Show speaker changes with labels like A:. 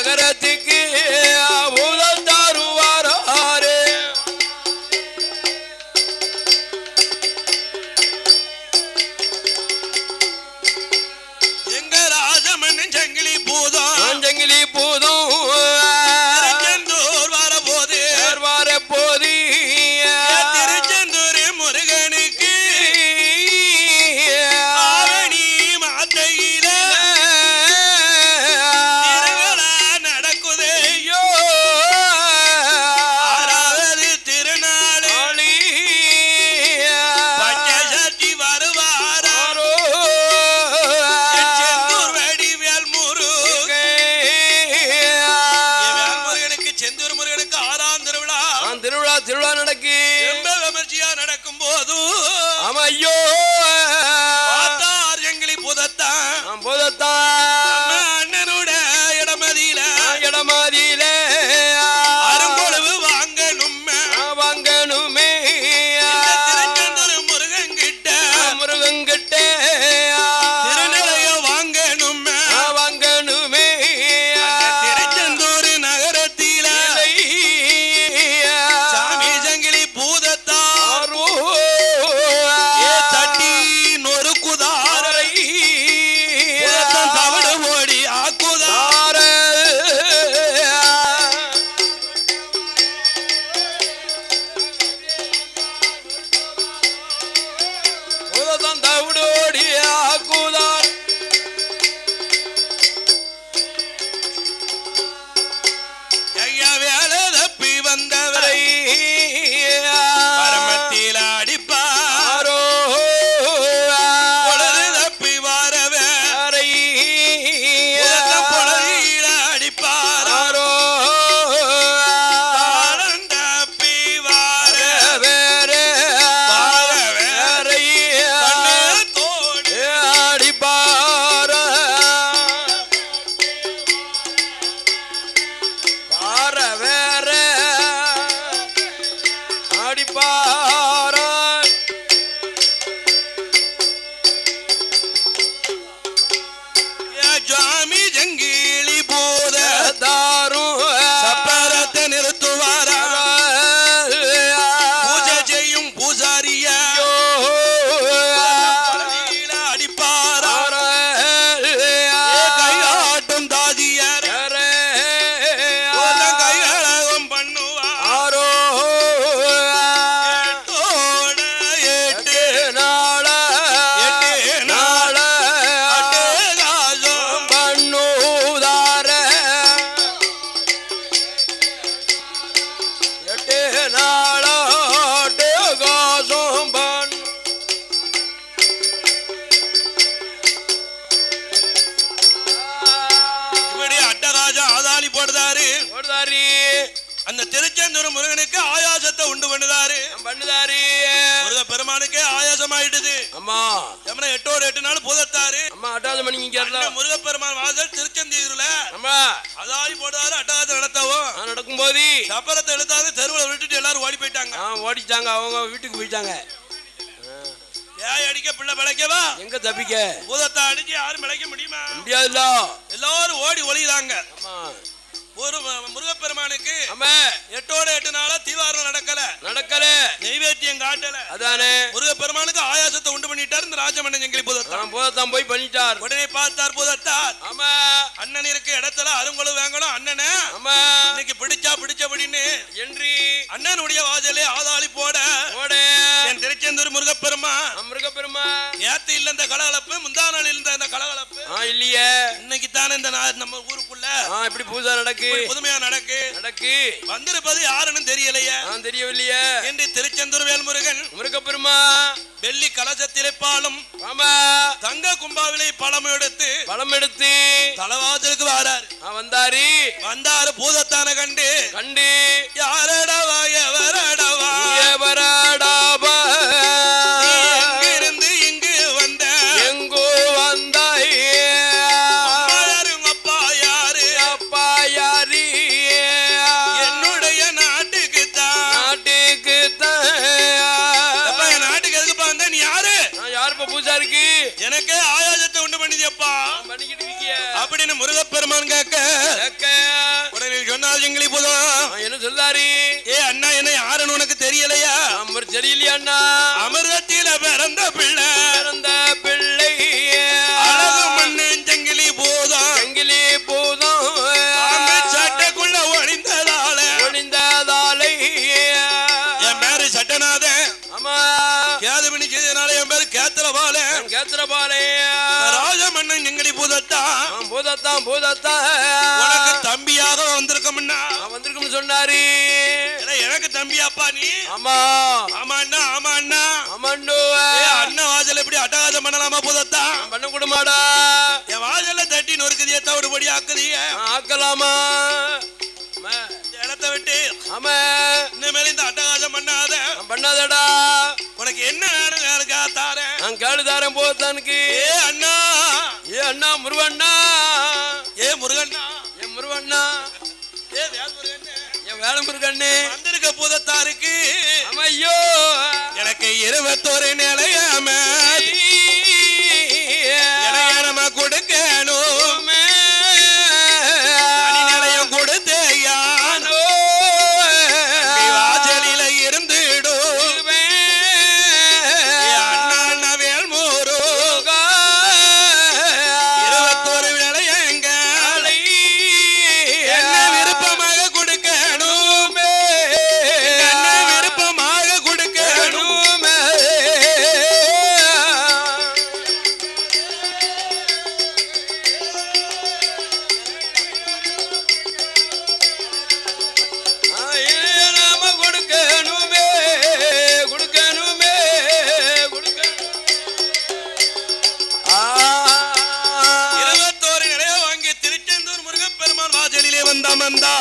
A: நகரத்துக்கு பூதம் தருவாரே.
B: எங்க ராஜமன்னன் சங்கிலி பூதம்
A: சங்கிலி பூதம்
B: வரப்போது திருச்செந்தூர் முருகனுக்கு ஆவணி மாத்தையில திருவிழா நடக்குது. ஆறாவது திருநாள் பச்சை சட்டி வருவாரோ செந்தூர் வடிவேல் முருகனுக்கு செந்தூர் முருகனுக்கு ஆறாம் திருவிழா
A: திருவிழா நடக்கு
B: விமர்சையா நடக்கும் போது
A: ஐயோ
B: எங்களி புதத்தான் அண்ணனோட இடமதியில அருங்கொழுவு வாங்கணுமே திருச்செந்தூர் முருகன்கிட்ட திருநிலைய வாங்கணுமே திருச்செந்தூர் நகரத்தில சாமி சங்கிலி பூதத்தாரோ தட்டி நொறுக்குதாரை தவிடு ஓடி ஆக்குதார
A: தவிடு ஓடி ஆக்குதார்.
B: ஐயா வேலை தப்பி வந்தவரை பரமத்தில அடிப்பாரோ பொழுது தப்பி வாரவரை பொழுதில அடிப்பாரோ தாளம் தப்பி வாரவரை தோடு
A: அடிப்பார வேற அடிப்பார
B: ஜாமி ஜங்கிலி போத
A: தாரும்
B: சப்பரத்தை நிறுத்துவாரா பூஜை செய்யும் பூசாரிய அடிப்பாரா கையாட்டும் தாதியார் கையழகம் பண்ணுவாரோ எட்டு நாள அட்டகாசம்
A: பண்ணுதார எட்டு நாளாட்டு காசும் பண்ணு
B: இப்படி அட்டகாசம் ஆதாளி போடுதாரு. அந்த திருச்செந்தூர் முருகனுக்கு ஆயாசத்தை உண்டு பண்ணுதாரு. முருக பெருமானுக்கு ஆயாசம் ஆயிடுது.
A: அம்மா
B: 8 நாள் பூதத்தாரு.
A: அம்மா அட்டாத மணிக்கு
B: முருக பெருமான் வாசல் திருச்செந்தூர்ல
A: அம்மா
B: அதாளி போடுதாரு. அட்டகாசம் நடத்தவும்
A: நடக்கும் போது
B: சப்பரத்தை எடுத்தாரு. தெருவில் விட்டுட்டு எல்லாரும் ஓடி போயிட்டாங்க.
A: ஓடிட்டாங்க, அவங்க வீட்டுக்கு போயிட்டாங்க.
B: ஏய் அடிக்க பிள்ளை பிழைக்கவா
A: எங்க தப்பிக்க?
B: பூதத்தை அடிச்சு யாரும் பிழைக்க முடியுமா?
A: முடியாதுல்ல.
B: எல்லாரும் ஓடி ஒளியுதாங்க.
A: அம்மா
B: ஒரு முருகப்பெருமானுக்கு
A: 8
B: நாளா தீவாரம் நடக்கல, நெய்வேத்தியம் காட்டல.
A: அதானே
B: முருகப்பெருமானுக்கு ஆயாசத்தை உண்டு பண்ணிட்டார் இந்த ராஜமன்னன் சங்கிலி பூதத்தான்.
A: பூதத்தான் போய் பண்ணிட்டார்.
B: உடனே பார்த்தார் பூதத்தார்.
A: ஆமா
B: அண்ணன் இருக்க இடத்துல அருங்கொழு வாங்கணும். அண்ணனை
A: ஆமா
B: இன்னைக்கு பிடிச்சபடின்னு
A: என்று
B: அண்ணனுடைய வாசலே ஆதாளி போட என் திருச்செந்தூர் முருகப்பெருமா நேத்து இல்ல இந்த கலகலப்பு, முந்தா நாள் இருந்த இந்த கலகலப்பு
A: இல்லையே.
B: இன்னைக்கு தானே இந்த நம்ம ஊருக்குள்ள
A: இப்படி பூஜை நடக்கு,
B: புதுமையா நடக்கு. வந்திருப்பது யாருன்னு தெரியலையே,
A: தெரியவில்லையே
B: என்று திருச்செந்தூர் வேல்முருகன்
A: முருகப்பெருமா
B: வெள்ளி கலசத்திலே பாலும் தங்க கும்பாவிலே பழம் எடுத்து தலவாசலுக்கு வந்தாரு. பூதத்தான கண்டு யாரடவா எவரடவா எங்கிருந்து இங்கு வந்த
A: எங்கோ வந்தாய்
B: அப்பா யாரு என்னுடைய நாட்டுக்கு தான் நாட்டுக்கு எதுக்குப்பா வந்த? நீ யாருப்பா பூஜாரிக்கு? எனக்கு ஆயாசத்தை உண்டு பண்ணிதியப்பா அப்படின்னு முருகப்பெருமான் கேட்க
A: வந்தாரு.
B: ஏ அண்ணா என்ன யாருன்னு உனக்கு தெரியலையா?
A: தெரியலையா அண்ணா?
B: அமிர்தத்தில பிறந்த பிள்ளை அழகு மண்ணு செங்கிலி பூதம் சட்டைக்குள்ள ஒளிந்ததாலே என் பேரு சட்டநாதன்.
A: ஆமா
B: கேதுமணி செய்தனால என் பேரு கேத்திரபாலே. ராஜமன்னன் செங்கிலி பூதத்தான் உனக்கு தம்பியாக வந்திருக்கும் சொன்னாரு. எனக்கு தம்பியாப்பா நீ? ஆமா அண்ணா அண்ணன் வாசல் எப்படி அட்டகாசம் பண்ணலாமா? பூதத்தான் பண்ண கூடமாடா. என் வாசல்ல தட்டி நொறுக்குதிய தவிடுபடி ஆக்கலாமா? இடத்தை விட்டு ஆமா இனிமேல் இந்த அட்டகாசம் பண்ணாதடா. உனக்கு என்ன வேணும் வேலைக்கா தாரேன். நான் கேடு தாரேன் போதானுக்கு. ஏ அண்ணா முருகண்ணா வேலை முருகண்ணே வந்திருக்க பூதத்தாருக்கு. ஐயோ எனக்கு 21 நிலையாம நம்ம கொடுக்கணும். நிலையம் கொடுத்தேயானோ வாசலில இருந்துடும். அண்ணா வேல்மூரு 21 நிலையங்க என்ன விருப்பமாக கொடுக்கணும். என்ன விருப்பமாக கொடுக்கணும். வந்தா